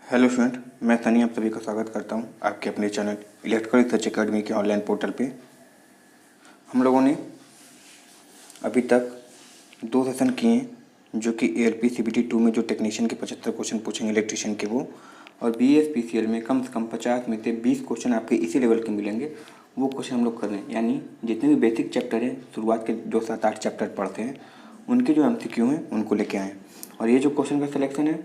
Hello student, मैं सनी आप सभी का स्वागत करता हूं आपके अपने चैनल इलेक्ट्रिकल रिसर्च एकेडमी के ऑनलाइन पोर्टल पे। हम लोगों ने अभी तक 2 सेशन किए हैं जो कि ALP CBT 2 में जो टेक्नीशियन के 75 क्वेश्चन पूछेंगे इलेक्ट्रिशियन के वो, और BSPCL में कम से कम 50 में से 20 क्वेश्चन आपके इसी लेवल के मिलेंगे। वो क्वेश्चन हम लोग कर रहे हैं, यानी जितने भी बेसिक चैप्टर हैं, शुरुआत के जो 7-8 चैप्टर पढ़ते हैं उनके जो MCQ हैं उनको लेके आए हैं। और ये जो क्वेश्चन का सिलेक्शन है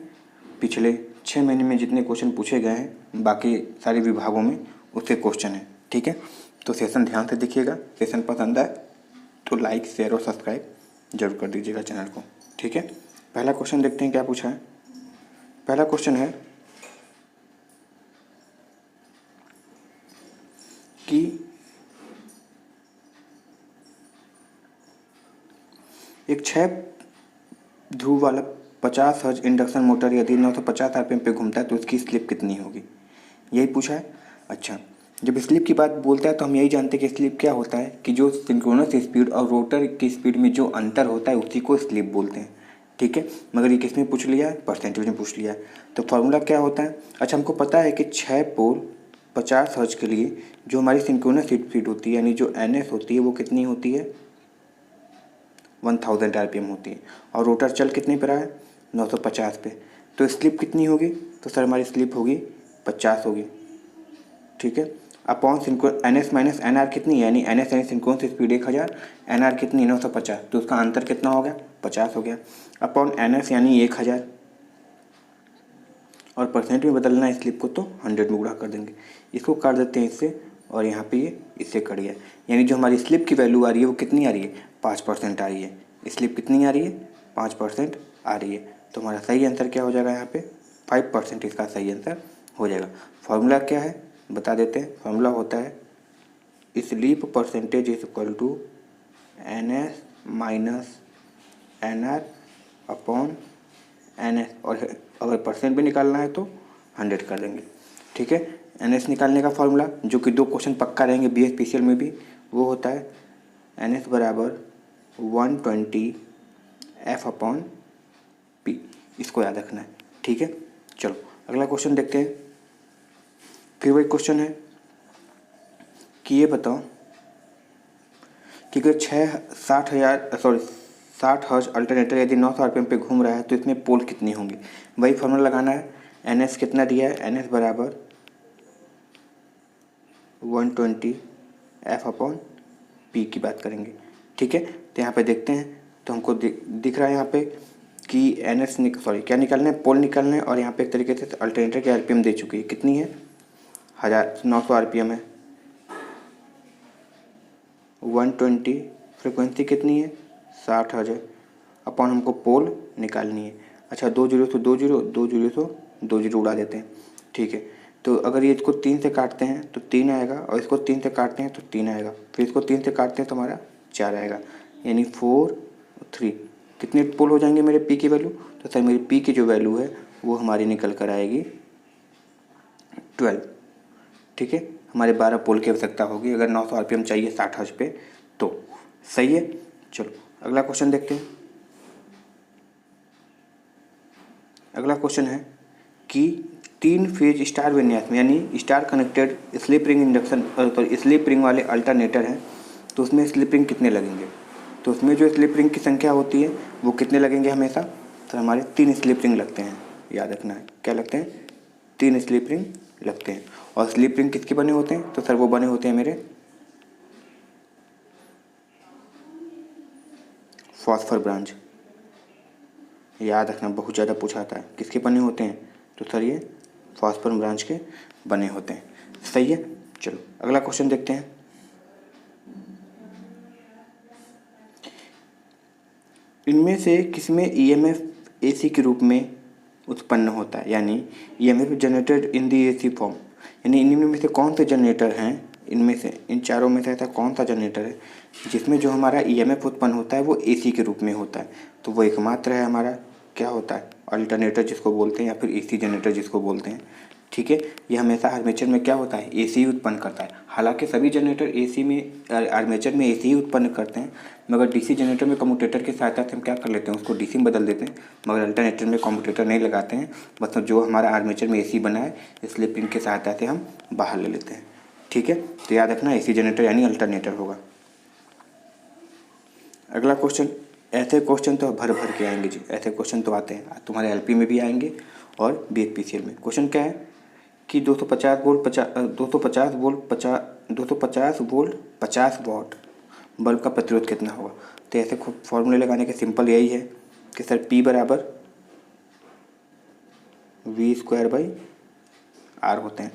पिछले 6 महीने में जितने क्वेश्चन पूछे गए हैं बाकी सारे विभागों में उससे क्वेश्चन है। ठीक है, तो सेशन ध्यान से देखिएगा। सेशन पसंद आए तो लाइक, शेयर और सब्सक्राइब जरूर कर दीजिएगा चैनल को। ठीक है, पहला क्वेश्चन देखते हैं क्या पूछा है। पहला क्वेश्चन है कि एक 6 ध्रुव वाला 50 हर्ट्ज इंडक्शन मोटर यदि 950 RPM पे घूमता है तो उसकी स्लिप कितनी होगी, यही पूछा है। अच्छा, जब स्लिप की बात बोलता है तो हम यही जानते हैं कि स्लिप क्या होता है कि जो सिंक्रोनस स्पीड और रोटर की स्पीड में जो अंतर होता है उसी को स्लिप बोलते हैं। ठीक है, मगर ये किस में पूछ लिया है, परसेंटेज में पूछ लिया है। तो फार्मूला क्या होता है। अच्छा, हमको पता है कि 6 पोल 50 हर्ट्ज के लिए जो हमारी सिंक्रोनस स्पीड होती है यानी जो NS होती है वो कितनी होती है, 1000 RPM होती है। और रोटर चल कितने पर है, 950 पे। तो स्लिप कितनी होगी, तो सर हमारी स्लिप होगी 50 होगी। ठीक है, upon synchro NS minus NR कितनी है, यानी NS यानी सिंक्रोनस स्पीड 1000, NR कितनी 950, तो उसका अंतर कितना हो गया, 50 हो गया। अपॉन NS यानी 1000, और परसेंट में बदलना है स्लिप को तो 100 में गुणा कर देंगे। इसको काट देते हैं इससे, और यहाँ पे ये इससे कट गया, यानी जो हमारी स्लिप की वैल्यू आ रही है वो कितनी आ रही है, 5% आ रही है। स्लिप कितनी आ रही है, 5% आ रही है। तो हमारा सही आंसर क्या हो जाएगा, यहाँ पे 5% इसका सही आंसर हो जाएगा। फॉर्मूला क्या है बता देते हैं। फॉर्मूला होता है slip percentage is equal to NS minus NR upon NS, और अगर परसेंट भी निकालना है तो 100 कर देंगे। ठीक है, NS निकालने का फॉर्मूला जो कि 2 क्वेश्चन पक्का रहेंगे BSPCL में भी, वो होता है NS बराबर 120 F अपॉन P। इसको याद रखना है। ठीक है, चलो अगला क्वेश्चन देखते हैं। फिर वही क्वेश्चन है कि ये बताओ कि अगर 60 हर्ट्ज अल्टरनेटर यदि 900 RPM पे घूम रहा है तो इसमें पोल कितनी होंगी। वही फॉर्मूला लगाना है। NS कितना दिया है, NS बराबर 120 F अपॉन P की बात करेंगे। ठीक है, तो यहाँ पे देखते हैं तो हमको दिख रहा है यहाँ पे कि NS क्या निकालना है, पोल निकालना है। और यहाँ पे एक तरीके से अल्टरनेटर की RPM दे चुकी है, कितनी है 900 RPM है। 120 फ्रिक्वेंसी कितनी है, 60 हर्ट्ज है। अपॉन हमको पोल निकालनी है। अच्छा, 2 जीरो तो 2 जीरो, 2 जीरो तो 2 जीरो उड़ा देते हैं। ठीक है, तो अगर ये इसको 3 से काटते हैं तो 3 आएगा, और इसको 3 से काटते हैं तो 3 आएगा, फिर इसको 3 से काटते हैं तो हमारा 4 आएगा, यानी 4 3। कितने पोल हो जाएंगे मेरे P की वैल्यू, तो सर मेरी P की जो वैल्यू है वो हमारी निकल कर आएगी 12। ठीक है, हमारे 12 पोल की आवश्यकता होगी अगर 900 RPM चाहिए 60 हर्ट्ज पे तो। सही है, चलो अगला क्वेश्चन देखते हैं। अगला क्वेश्चन है कि 3 फेज स्टार विन्यास में यानी star connected slip ring induction slip ring वाले अल्टरनेटर हैं, तो उसमें स्लिप रिंग कितने लगेंगे। तो उसमें जो स्लिप रिंग की संख्या होती है वो कितने लगेंगे हमेशा, तो हमारे 3 स्लिप रिंग लगते हैं। याद रखना है क्या लगते हैं, 3 स्लिप रिंग लगते हैं। और स्लिप रिंग किसके बने होते हैं, तो सर वो बने होते हैं मेरे फॉस्फर ब्रांच। याद रखना, बहुत ज़्यादा पूछा था किसके बने होते हैं, तो सर ये फॉस्फर ब्रांच के बने होते हैं। सही है, चलो अगला क्वेश्चन देखते हैं। इनमें से किसमें EMF AC के रूप में उत्पन्न होता है, यानी EMF generated in the AC form, यानी इनमें में से कौन से जनरेटर हैं, इनमें से इन चारों में से ऐसा कौन सा जनरेटर है जिसमें जो हमारा EMF उत्पन्न होता है वो AC के रूप में होता है। तो वो एकमात्र है हमारा क्या होता है, अल्टरनेटर जिसको बोलते हैं या फिर AC जनरेटर जिसको बोलते हैं। ठीक है। ये हमेशा आर्मेचर में क्या होता है, एसी उत्पन्न करता है। हालांकि सभी जनरेटर एसी में आर्मेचर में एसी ही उत्पन्न करते हैं, मगर डीसी जनरेटर में कम्यूटेटर की सहायता से हम क्या कर लेते हैं, उसको डीसी में बदल देते हैं। मगर अल्टरनेटर में कम्यूटेटर नहीं लगाते हैं, मतलब जो हमारा आर्मेचर में एसी बना है इसलिए पिन की सहायता से हम बाहर ले लेते हैं। ठीक है, तो याद रखना एसी जनरेटर यानी अल्टरनेटर होगा। अगला क्वेश्चन, ऐसे क्वेश्चन तो भर भर के आएंगे जी, ऐसे क्वेश्चन तो आते हैं, तुम्हारे एलपी में भी आएंगे और बीएचपीसीएल में। क्वेश्चन क्या है कि 250 वोल्ट 50 वॉट बल्ब का प्रतिरोध कितना होगा। तो ऐसे फॉर्मूले लगाने के सिंपल यही है कि सर P बराबर V²/R होते हैं।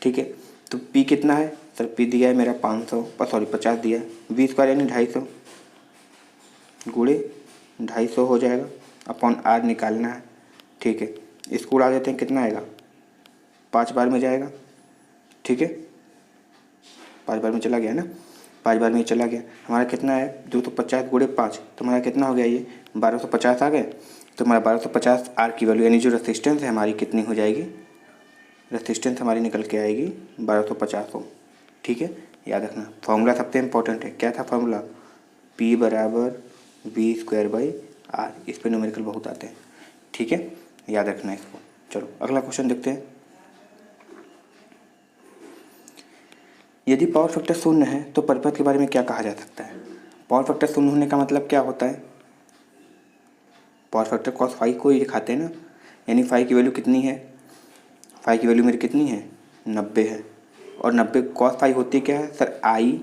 ठीक है, तो P कितना है सर, P दिया है मेरा 50 दिया है, V² यानी 250 गुणे 250 हो जाएगा, अपॉन R निकालना है। ठीक है, इसको उड़ा देते हैं, कितना आएगा, 5 बार में जाएगा। ठीक है, 5 बार में चला गया ना, 5 बार में चला गया। हमारा कितना है 250 गुणे 5, तो हमारा कितना हो गया, ये 1250 आ गए। तो हमारा 1250 R की वैल्यू यानी जो रेसिस्टेंस है हमारी कितनी हो जाएगी, रेसिस्टेंस हमारी निकल के आएगी 1250 ओम। ठीक है, याद रखना फॉर्मूला सबसे इम्पोर्टेंट है। क्या था फॉर्मूला, P बराबर V²/R। इस पर न्यूमेरिकल बहुत आते हैं। ठीक है, याद रखना इसको। चलो अगला क्वेश्चन देखते हैं। यदि पावर फैक्टर 0 है तो परिपथ के बारे में क्या कहा जा सकता है। पावर फैक्टर 0 होने का मतलब क्या होता है, पावर फैक्टर cos फाई को ही दिखाते हैं ना, यानी फाई की वैल्यू कितनी है, फाई की वैल्यू मेरी कितनी है 90 है, और 90 cos फाई होती क्या है सर, I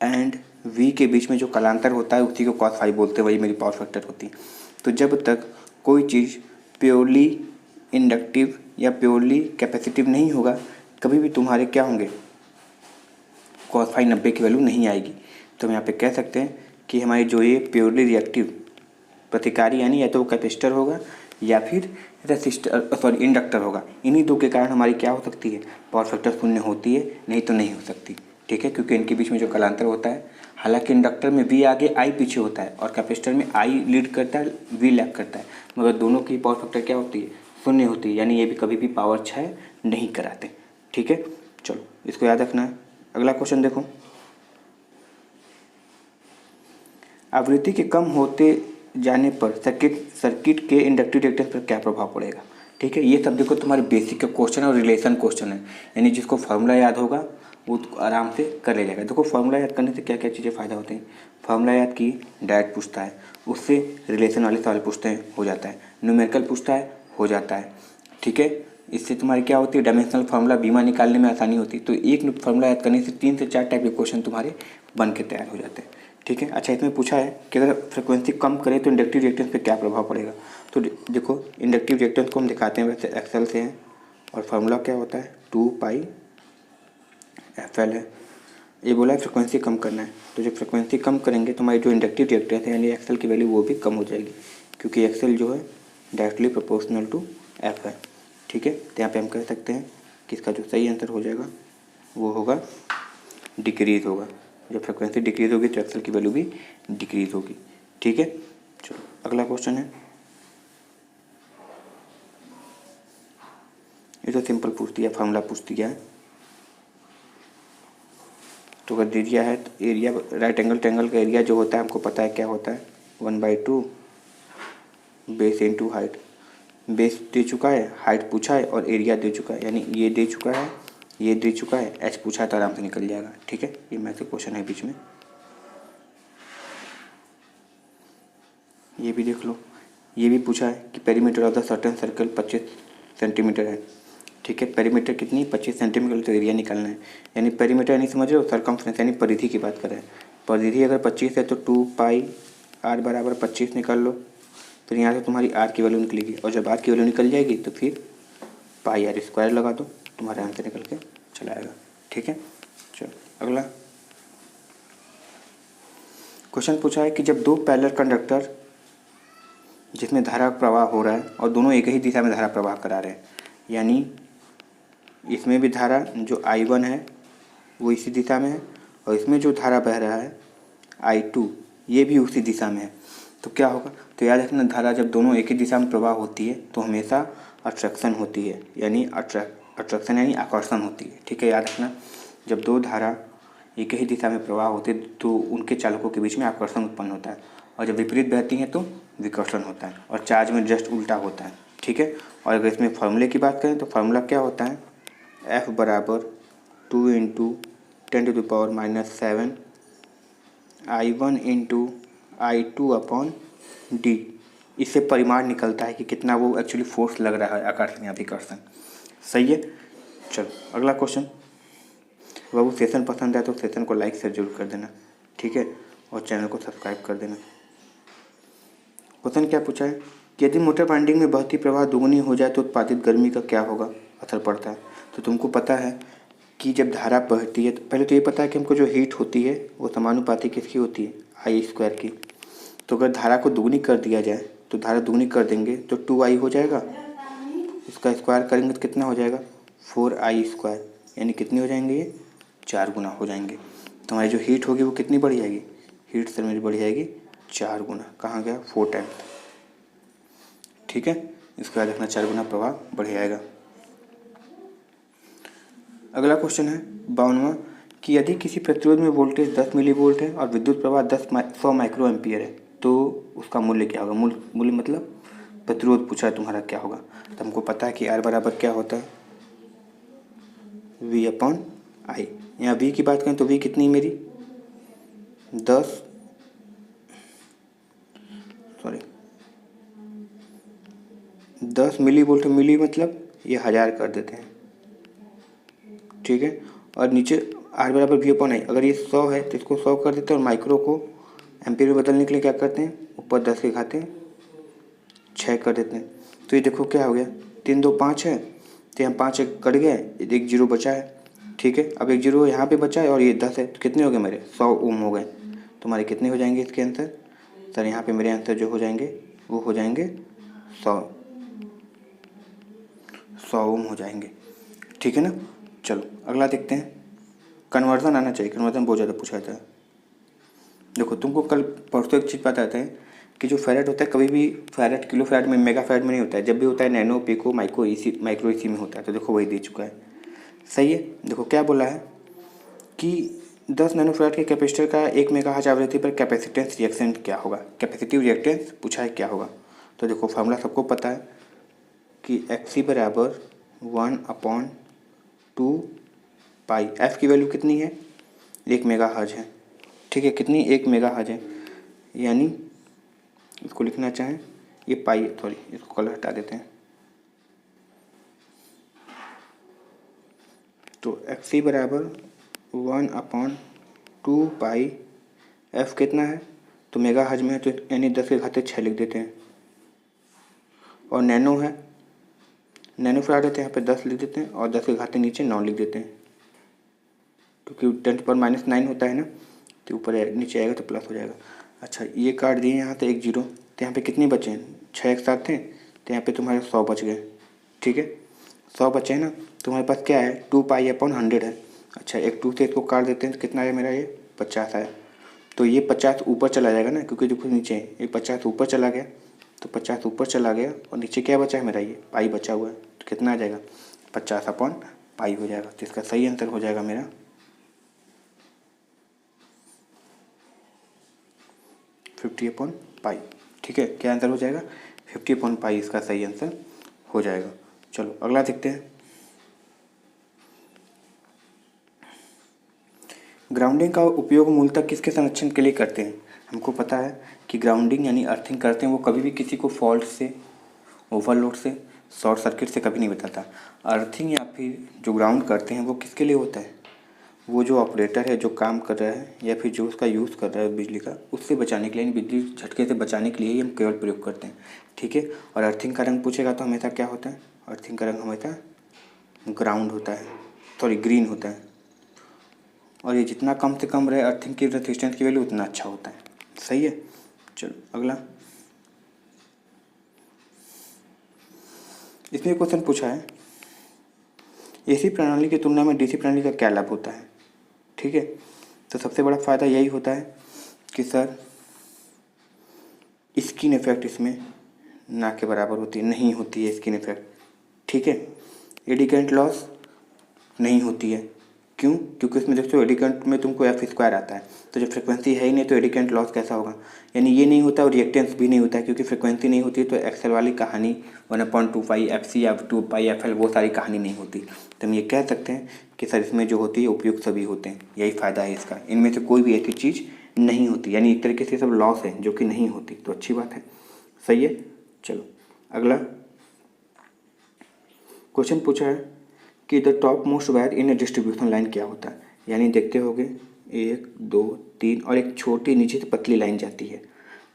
एंड V के बीच में जो कलांतर होता है उसी को cos फाई बोलते हैं, वही मेरी पावर फैक्टर होती है। तो जब तक कोई चीज़ प्योरली इंडक्टिव या प्योरली कैपेसिटिव नहीं होगा, कभी भी तुम्हारे क्या होंगे, cos फाई 90 की वैल्यू नहीं आएगी। तो हम यहाँ पे कह सकते हैं कि हमारी जो ये प्योरली रिएक्टिव प्रतिकारी यानी या तो वो कैपेसिटर होगा या फिर इंडक्टर होगा। इन्हीं दो के कारण हमारी क्या हो सकती है, पावर फैक्टर 0 होती है, नहीं तो नहीं हो सकती। ठीक है, क्योंकि इनके बीच में जो कलांतर होता है, हालांकि इंडक्टर में V आगे I पीछे होता है और कैपेसिटर में I लीड करता है, V लैग करता है, मगर दोनों की पावर फैक्टर क्या होती है, 0 होती है, यानी ये भी कभी भी पावर क्षय नहीं कराते। ठीक है, चलो इसको याद रखना है। अगला क्वेश्चन देखो, आवृत्ति के कम होते जाने पर सर्किट के इंडक्टिव रिएक्टेंस पर क्या प्रभाव पड़ेगा। ठीक है, ये सब देखो तुम्हारे बेसिक का क्वेश्चन और रिलेशन क्वेश्चन है, यानी जिसको फार्मूला याद होगा वो आराम से कर ले जाएगा। देखो फार्मूला याद करने से क्या क्या चीज़ें फ़ायदा होते हैं, फार्मूला याद की डायरेक्ट पूछता है, उससे रिलेशन वाले सवाल पूछते हैं, हो जाता है, न्यूमेरिकल पूछता है, हो जाता है। ठीक है, इससे तुम्हारी क्या होती है, डायमेंशनल फार्मूला बीमा निकालने में आसानी होती है। तो एक फार्मूला याद करने से 3 से 4 टाइप के क्वेश्चन तुम्हारे बन के तैयार हो जाते हैं। ठीक है, अच्छा इसमें पूछा है कि अगर फ्रिक्वेंसी कम करें तो इंडक्टिव रिएक्टेंस पे क्या प्रभाव पड़ेगा। तो देखो इंडक्टिव रिएक्टेंस को हम दिखाते हैं वैसे एक्सेल से हैं, और फार्मूला क्या होता है 2πFL है। ये बोला है फ्रिक्वेंसी कम करना है, तो जब फ्रिक्वेंसी कम करेंगे तो हमारी जो इंडक्टिव रिएक्टेंस है यानी एक्सेल की वैल्यू वो भी कम हो जाएगी, क्योंकि एक्सेल जो है डायरेक्टली प्रोपोर्शनल टू F है। ठीक है, तो यहाँ पे हम कह सकते हैं कि इसका जो सही आंसर हो जाएगा वो होगा डिक्रीज होगा। जब फ्रिक्वेंसी डिक्रीज होगी तो एक्सेल की वैल्यू भी डिक्रीज होगी। ठीक है, चलो अगला क्वेश्चन है, ये तो सिंपल पूछ दिया, फार्मूला पूछ दिया है। तो अगर दे दिया है तो एरिया राइट एंगल ट्रायंगल का एरिया जो होता है हमको पता है क्या होता है, 1/2 बेस इंटू हाइट। बेस दे चुका है, हाइट पूछा है और एरिया दे चुका है, यानी ये दे चुका है, ये दे चुका है, एच पूछा है तो आराम से निकल जाएगा। ठीक है, ये मैथ का क्वेश्चन है बीच में, ये भी देख लो। ये भी पूछा है कि perimeter of the certain circle 25 centimetre है। ठीक है, पेरीमीटर कितनी 25 सेंटीमीटर, तो एरिया निकालना है, यानी पेरीमीटर यानी समझ रहे हो सर्कमफ्रेंस यानी परिधि की बात कर रहे हैं। परिधि अगर 25 है तो 2πr बराबर 25 निकाल लो, फिर यहाँ से तुम्हारी R की वैल्यू निकलेगी, और जब R की वैल्यू निकल जाएगी तो फिर πr² लगा दो, तुम्हारे आंसर निकल के चला आएगा। ठीक है, चलो अगला क्वेश्चन पूछा है कि जब दो पैरेलल कंडक्टर जिसमें धारा प्रवाह हो रहा है और दोनों एक ही दिशा में धारा प्रवाह करा रहे हैं, यानी इसमें भी धारा जो I1 है वो इसी दिशा में है, और इसमें जो धारा बह रहा है I2 ये भी उसी दिशा में है। तो क्या होगा, तो याद रखना धारा जब दोनों एक ही दिशा में प्रवाह होती है तो हमेशा अट्रैक्शन होती है, यानी अट्रैक्शन यानी आकर्षण होती है। ठीक है, याद रखना जब दो धारा एक ही दिशा में प्रवाह होते हैं तो उनके चालकों के बीच में आकर्षण उत्पन्न होता है, और जब विपरीत बहती हैं तो विकर्षण होता है, और चार्ज में जस्ट उल्टा होता है। ठीक है, और अगर इसमें फार्मूले की बात करें तो फार्मूला क्या होता है, F बराबर 2 × 10⁻⁷ I1 × I2/d। इससे परिमाण निकलता है कि कितना वो एक्चुअली फोर्स लग रहा है, आकर्षण या विकर्षण। सही है। चलो अगला क्वेश्चन। बाबू सेशन पसंद है तो सेशन को लाइक शेयर जरूर कर देना, ठीक है, और चैनल को सब्सक्राइब कर देना। क्वेश्चन क्या पूछा है कि यदि मोटर वाइंडिंग में बहती प्रवाह दुगुनी हो जाए तो उत्पादित गर्मी का क्या होगा, असर पड़ता है। तो तुमको पता है कि जब धारा बहती है तो पहले तो ये पता है कि हमको जो हीट होती है वो समानुपाती किसकी होती है, I² की। तो अगर धारा को दुगुनी कर दिया जाए तो धारा दुगुनी कर देंगे तो 2I हो जाएगा, इसका स्क्वायर करेंगे तो कितना हो जाएगा 4I², यानी कितनी हो जाएंगे ये 4 गुना हो जाएंगे। तो हमारी जो हीट होगी वो कितनी बढ़ जाएगी, हीट से मेरी बढ़ जाएगी 4 गुना, कहाँ गया 4 टाइम्स। ठीक है, इसका याद रखना 4 गुना प्रवाह बढ़ जाएगा। अगला क्वेश्चन है 52वां कि यदि किसी प्रतिरोध में वोल्टेज 10 मिलीवोल्ट है और विद्युत प्रवाह 100 माइक्रो एम्पियर है तो उसका मूल्य क्या होगा। मूल्य मतलब प्रतिरोध पूछा है तुम्हारा क्या होगा। तो हमको पता है कि R बराबर क्या होता है V/I। यहाँ V की बात करें तो V कितनी मेरी 10 मिलीवोल्ट। मिली मतलब ये 1000 कर देते हैं, ठीक है, और नीचे R बराबर V/I। अगर ये 100 है तो इसको 100 कर देते हैं और माइक्रो को एम्पीयर में बदलने के लिए क्या करते हैं, ऊपर 10 के घाते 6 कर देते हैं। तो ये देखो क्या हो गया, 3 2 5 है, तो यहाँ 5 एक कट गया, एक जीरो बचा है। ठीक है, अब एक जीरो यहाँ पे बचा है और ये 10 है, तो कितने हो गए मेरे 100 ओम हो गए। तुम्हारे कितने हो जाएंगे इसके आंसर सर, यहाँ पे मेरे आंसर जो हो जाएंगे वो हो जाएंगे 100 ओम हो जाएंगे। ठीक है ना। चलो अगला देखते हैं। कन्वर्जन आना चाहिए, कन्वर्जन बहुत ज़्यादा पूछा जाता है। देखो तुमको कल परसों एक चीज़ बताते हैं कि जो फैरेड होता है कभी भी फैरेड किलो फैरेड में मेगा फैरेड में नहीं होता है, जब भी होता है नैनो पिको माइक्रो इसी में होता है। तो देखो वही दे चुका है, सही है। देखो क्या बोला है कि 10 नैनो फैरेड के कैपेसिटर का 1 मेगाहर्ट्ज आवृत्ति पर कैपेसिटेंस रिएक्शन क्या होगा, कैपेसिटिव रिएक्टेंस पूछा है क्या होगा। तो देखो फार्मूला सबको पता है कि Xc बराबर 1/2π। F की वैल्यू कितनी है 1 मेगाहर्ट्ज है, ठीक है, कितनी 1 मेगाहर्ट्ज है, यानी इसको लिखना चाहें ये पाई, सॉरी इसको कलर हटा देते हैं। तो Xc बराबर 1/2π। F कितना है तो मेगाहर्ट्ज में है तो यानी 10 के घाते 6 लिख देते हैं, और नैनो है, नैनो फैराड है तो यहाँ पे 10 लिख देते हैं और 10 के घाते नीचे 9 लिख देते हैं, क्योंकि 10⁻⁹ होता है ना, तो ऊपर नीचे आएगा तो प्लस हो जाएगा। अच्छा ये काट दिए यहाँ तो 1 जीरो, तो यहाँ पे कितने बचे हैं 6 एक साथ थे, तो यहाँ पे तुम्हारे 100 बच गए। ठीक है, 100 बचे हैं ना, तुम्हारे पास क्या है 2π/100 है। अच्छा एक 2 से इसको काट देते हैं तो कितना आया मेरा, ये 50 आया। तो ये 50 ऊपर चला जाएगा ना, क्योंकि देखो नीचे ये 50 ऊपर चला गया, तो 50 ऊपर चला गया और नीचे क्या बचा है मेरा, ये पाई बचा हुआ है, तो कितना आ जाएगा 50/π हो जाएगा। तो इसका सही आंसर हो जाएगा मेरा 50/π। ठीक है, क्या आंसर हो जाएगा 50/π, इसका सही आंसर हो जाएगा। चलो अगला देखते हैं। ग्राउंडिंग का उपयोग मूलतः किसके संरक्षण के लिए करते हैं। हमको पता है कि ग्राउंडिंग यानी अर्थिंग करते हैं वो कभी भी किसी को फॉल्ट से, ओवरलोड से, शॉर्ट सर्किट से कभी नहीं बताता। अर्थिंग या फिर जो ग्राउंड करते हैं वो किसके लिए होता है, वो जो ऑपरेटर है जो काम कर रहा है या फिर जो उसका यूज़ कर रहा है बिजली का, उससे बचाने के लिए, बिजली झटके से बचाने के लिए ही हम केवल प्रयोग करते हैं। ठीक है, और अर्थिंग का रंग पूछेगा तो हमेशा क्या होता है, अर्थिंग का रंग हमेशा ग्राउंड होता है, सॉरी ग्रीन होता है, और ये जितना कम से कम रहे अर्थिंग की रेजिस्टेंस की वैल्यू उतना अच्छा होता है। सही है। चलो अगला, इसमें क्वेश्चन पूछा है एसी प्रणाली की तुलना में डीसी प्रणाली का क्या लाभ होता है। ठीक है, तो सबसे बड़ा फ़ायदा यही होता है कि सर स्किन इफेक्ट इसमें ना के बराबर होती है, नहीं होती है स्किन इफेक्ट। ठीक है, एडी करंट लॉस नहीं होती है। क्यों? क्योंकि इसमें देखो एडी करंट में तुमको एफ स्क्वायर आता है, तो जब फ्रिक्वेंसी है ही नहीं तो एडी करंट लॉस कैसा होगा? यानी ये नहीं होता और रिएक्टेंस भी नहीं होता है, क्योंकि फ्रिक्वेंसी नहीं होती तो एक्सेल वाली कहानी 1/2πfc या 2πfl वो सारी कहानी नहीं होती। तो हम ये कह सकते हैं कि सर इसमें जो होती है उपयुक्त सभी होते हैं, यही फ़ायदा है इसका। इनमें से कोई भी ऐसी चीज़ नहीं होती, यानी एक तरीके से सब लॉस है जो कि नहीं होती, तो अच्छी बात है, सही है। चलो अगला क्वेश्चन पूछा है कि the top most wire in A distribution line क्या होता है। यानी देखते होगे 1 2 3 और एक छोटी नीचे से पतली लाइन जाती है।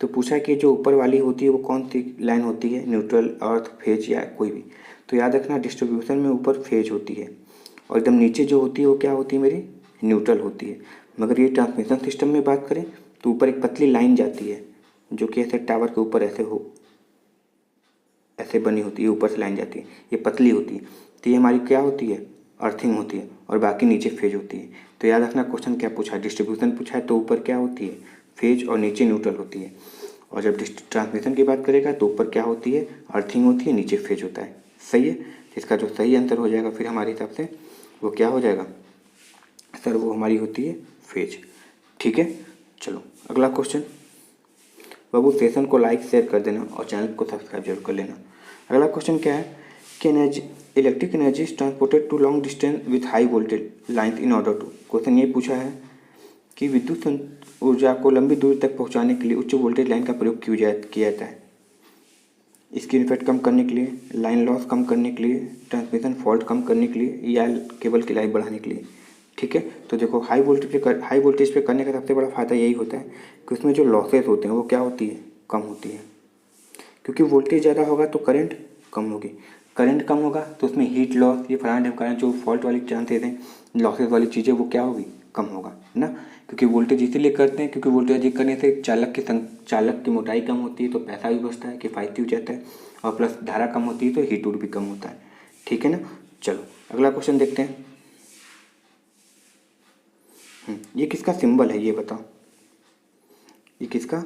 तो पूछा कि जो ऊपर वाली होती है वो कौन सी लाइन होती है, न्यूट्रल, अर्थ, फेज या कोई भी। तो याद रखना डिस्ट्रीब्यूशन में ऊपर फेज होती है और एकदम नीचे जो होती है वो क्या होती है मेरी, न्यूट्रल होती है। मगर ये ट्रांसमिशन सिस्टम में बात करें तो ऊपर एक पतली लाइन जाती है जो कि ऐसे टावर के ऊपर ऐसे बनी होती है, ऊपर से लाइन जाती है, ये पतली होती है। तो ये हमारी क्या होती है, अर्थिंग होती है, और बाकी नीचे फेज होती है। तो याद रखना क्वेश्चन क्या पूछा है, डिस्ट्रीब्यूशन पूछा है तो ऊपर क्या होती है, फेज, और नीचे न्यूट्रल होती है। और जब ट्रांसमिशन की बात करेगा तो ऊपर क्या होती है, अर्थिंग होती है, नीचे फेज होता है। सही है, इसका जो सही आंसर हो जाएगा फिर हमारे हिसाब से वो क्या हो जाएगा सर, वो हमारी होती है फेज। ठीक है, चलो अगला क्वेश्चन। बाबू सेशन को लाइक शेयर कर देना और चैनल को सब्सक्राइब जरूर कर लेना। अगला क्वेश्चन क्या है कि electric energy is transported to long distance with high voltage lines in order to. Question ये पूछा है कि विद्युत ऊर्जा को लंबी दूरी तक पहुंचाने के लिए उच्च वोल्टेज लाइन का प्रयोग किया जाता है। स्किन इफेक्ट कम करने के लिए, लाइन लॉस कम करने के लिए, ट्रांसमिशन फॉल्ट कम करने के लिए, या केबल की लाइफ बढ़ाने के लिए। ठीक है, तो देखो हाई वोल्टेज पे करने का सबसे बड़ा फ़ायदा यही होता है कि उसमें जो लॉसेस होते हैं वो क्या होती है, कम होती है। क्योंकि वोल्टेज ज़्यादा होगा तो करंट कम होगी, करंट कम होगा तो उसमें हीट लॉस, ये फलाना ढिमकाना जो फॉल्ट वाली चांसेस हैं, लॉसेस वाली चीज़ें, वो क्या होगी, कम होगा ना। क्योंकि वोल्टेज इसीलिए करते हैं क्योंकि वोल्टेज अधिक करने से चालक की मोटाई कम होती है तो पैसा भी बचता है, किफ़ायती हो जाता है, और प्लस धारा कम होती है तो हीट भी कम होता है। ठीक है ना, चलो अगला क्वेश्चन देखते हैं। ये किसका सिंबल है ये बताओ, ये किसका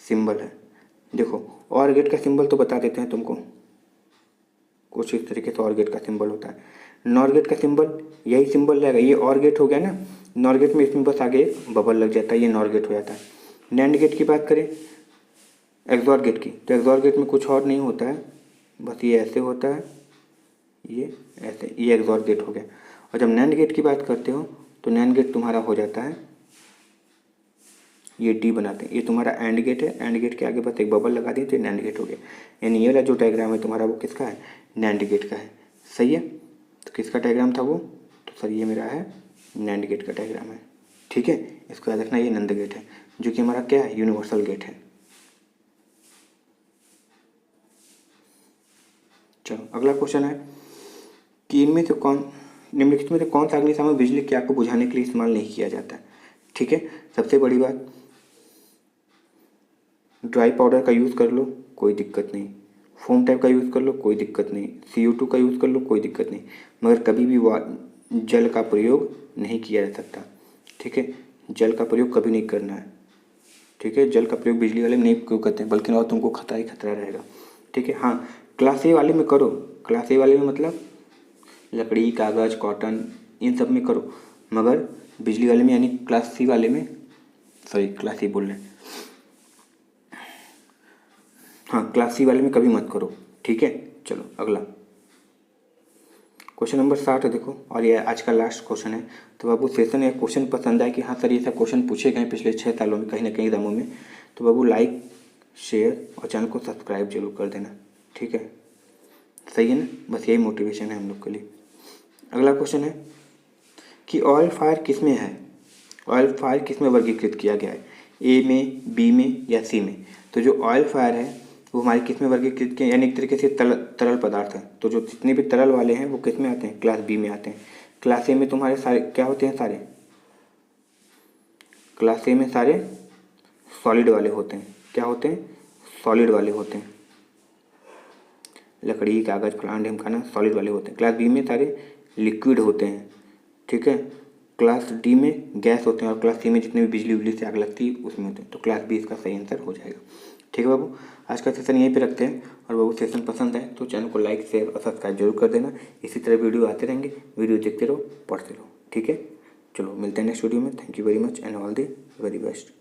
सिंबल है। देखो और गेट का सिंबल तो बता देते हैं तुमको, कुछ इस तरीके से और गेट का सिंबल होता है। नॉर गेट का सिंबल यही सिंबल रहेगा, ये और गेट हो गया ना, नॉर गेट में इसमें बस आगे बबल लग जाता है, ये नॉर गेट हो जाता है। नैंड गेट की बात करें, एक्सॉर गेट की, तो एक्सॉर गेट में कुछ और नहीं होता है, बस ये ऐसे होता है, ये ऐसे, ये एक्सॉर गेट हो गया। और जब नैंड गेट की बात करते हो तो नैंड गेट तुम्हारा हो जाता है, ये डी बनाते हैं, ये तुम्हारा एंड गेट है, एंड गेट के आगे बस एक बबल लगा दिए तो ये नैंड गेट हो गया। यानी ये वाला जो डायग्राम है तुम्हारा वो किसका है, नैंड गेट का है। सही है, तो किसका डायग्राम था वो, तो सर ये मेरा है नैंड गेट का डायग्राम है। ठीक है, इसको याद रखना, ये नंद गेट है जो कि हमारा क्या है, यूनिवर्सल गेट है। चलो अगला क्वेश्चन है कि निम्नलिखित में से कौन सा अग्निशामक बिजली की आग को बुझाने के लिए इस्तेमाल नहीं किया जाता है। ठीक है, सबसे बड़ी बात, ड्राई पाउडर का यूज़ कर लो कोई दिक्कत नहीं, फोम टाइप का यूज़ कर लो कोई दिक्कत नहीं, CO2 का यूज़ कर लो कोई दिक्कत नहीं, मगर कभी भी जल का प्रयोग नहीं किया जा सकता। ठीक है, जल का प्रयोग कभी नहीं करना है। ठीक है, जल का प्रयोग बिजली वाले में नहीं क्यों करते हैं, बल्कि और तुमको खतरा ही खतरा रहेगा। ठीक है, हाँ क्लास ए वाले में करो, क्लास ए वाले में मतलब लकड़ी, कागज़, कॉटन, इन सब में करो, मगर बिजली वाले में यानी क्लास सी वाले में, सॉरी क्लास सी बोल रहे हैं, हाँ क्लास सी वाले में कभी मत करो। ठीक है, चलो अगला क्वेश्चन नंबर 60 है देखो, और ये आज का लास्ट क्वेश्चन है। तो बाबू सेशन या क्वेश्चन पसंद आए कि हाँ सर ये सब क्वेश्चन पूछे गए पिछले 6 सालों में कहीं ना कहीं एग्जामों में, तो बाबू लाइक शेयर और चैनल को सब्सक्राइब जरूर कर देना। ठीक है, सही है ना, बस यही मोटिवेशन है हम लोग के लिए। अगला क्वेश्चन है कि ऑयल फायर किस में है, ऑयल फायर किस में वर्गीकृत किया गया है, ए में, बी में या सी में। तो जो ऑयल फायर है वो हमारे किस में वर्गीकृत किया, यानी एक तरीके से तरल पदार्थ है, तो जो जितने भी तरल वाले हैं वो किस में आते हैं, क्लास बी में आते हैं। क्लास ए में तुम्हारे सारे क्या होते हैं, सारे क्लास ए में सारे सॉलिड वाले होते हैं। क्या होते हैं, सॉलिड वाले होते हैं, लकड़ी, कागज़, फलाना ढिमकाना सॉलिड वाले होते हैं। क्लास बी में सारे लिक्विड होते हैं। ठीक है, क्लास डी में गैस होते हैं, और क्लास सी में जितने भी बिजली से आग लगती है उसमें होते हैं। तो क्लास बी इसका सही आंसर हो जाएगा। ठीक है बाबू, आज का सेशन यहीं पे रखते हैं। और बाबू सेशन पसंद आए तो चैनल को लाइक शेयर और सब्सक्राइब जरूर कर देना। इसी तरह वीडियो आते रहेंगे, वीडियो देखते रहो, पढ़ते रहो। ठीक है, चलो मिलते हैं नेक्स्ट वीडियो में। Thank you very much and all the very best.